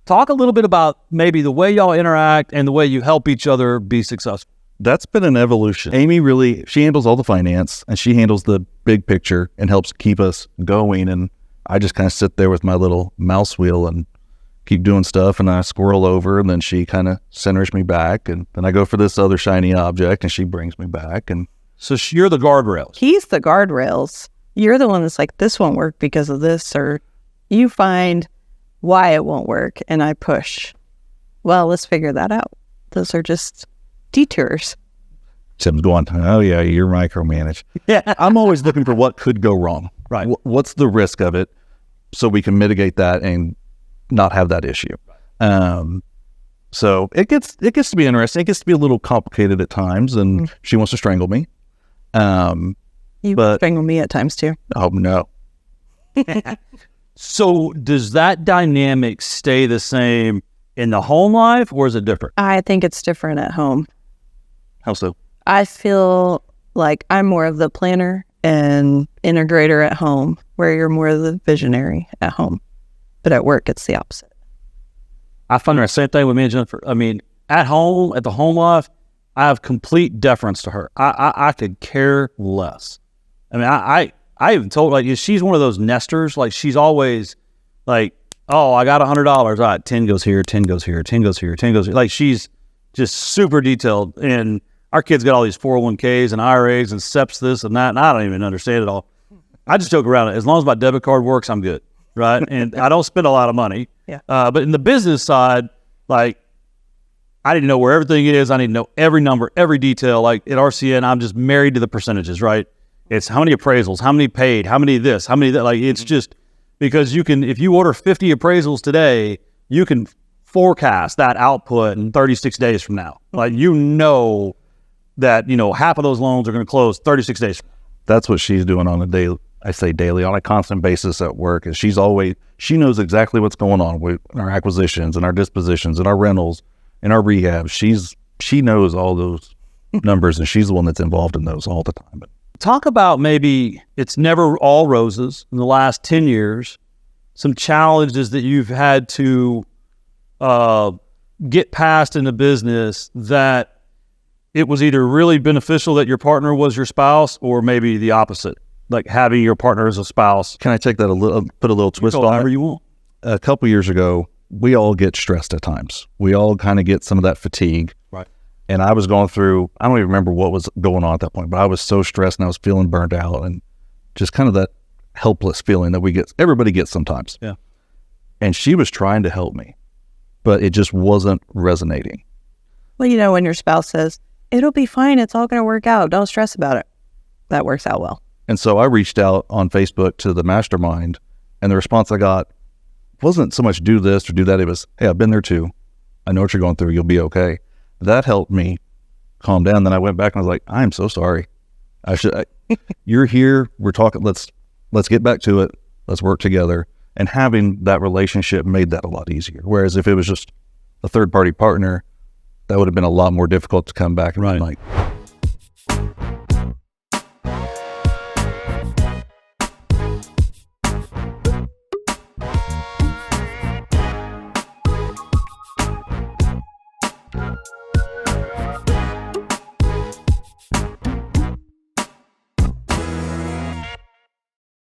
Talk a little bit about maybe the way y'all interact and the way you help each other be successful. That's been an evolution. Amy she handles all the finance, and she handles the big picture and helps keep us going. And I just kind of sit there with my little mouse wheel and keep doing stuff, and I squirrel over, and then she kind of centers me back, and then I go for this other shiny object, and she brings me back. And so you're the guardrails. He's the guardrails. You're the one that's like, this won't work because of this, or you find why it won't work, and I push. Well, let's figure that out. Those are just detours. Tim's going, oh yeah, you're micromanaged. Yeah. I'm always looking for what could go wrong. Right. What's the risk of it, so we can mitigate that and not have that issue. So it gets to be interesting. It gets to be a little complicated at times, and she wants to strangle me. You strangle me at times too. Oh no. So does that dynamic stay the same in the home life, or is it different? I think it's different at home. How so? I feel like I'm more of the planner and integrator at home, where you're more of the visionary at home. But at work, it's the opposite. I find the same thing with me and Jennifer. I mean, at home, at the home life, I have complete deference to her. I could care less. I mean, I even told, like, she's one of those nesters. Like, she's always like, oh, I got $100. All right, 10 goes here, 10 goes here, 10 goes here, 10 goes here. Like, she's just super detailed. And our kids got all these 401ks and IRAs and SEPs, this and that, and I don't even understand it all. I just joke around it. As long as my debit card works, I'm good, right? And I don't spend a lot of money. Yeah. But in the business side, like, I need to know where everything is. I need to know every number, every detail. Like at RCN, I'm just married to the percentages, right? It's how many appraisals, how many paid, how many this, how many that. Like, it's just because you can, if you order 50 appraisals today, you can forecast that output in 36 days from now. Like, you know that, half of those loans are going to close 36 days from now. That's what she's doing on a daily, I say daily, on a constant basis at work. And she knows exactly what's going on with our acquisitions and our dispositions and our rentals and our rehabs. She knows all those numbers, and she's the one that's involved in those all the time. But talk about, maybe it's never all roses in the last 10 years, some challenges that you've had to get past in the business that it was either really beneficial that your partner was your spouse, or maybe the opposite, like having your partner as a spouse. Can I take that put a little twist on it? However you want. A couple years ago, we all get stressed at times. We all kind of get some of that fatigue. Right. And I was going through, I don't even remember what was going on at that point, but I was so stressed and I was feeling burned out, and just kind of that helpless feeling that everybody gets sometimes. Yeah. And she was trying to help me, but it just wasn't resonating. Well, when your spouse says, it'll be fine, it's all going to work out, don't stress about it, that works out well. And so I reached out on Facebook to the mastermind, and the response I got wasn't so much do this or do that. It was, hey, I've been there too. I know what you're going through. You'll be okay. That helped me calm down. Then I went back and I was like, I'm so sorry. You're here. We're talking. Let's get back to it. Let's work together. And having that relationship made that a lot easier. Whereas if it was just a third party partner, that would have been a lot more difficult to come back and right. like,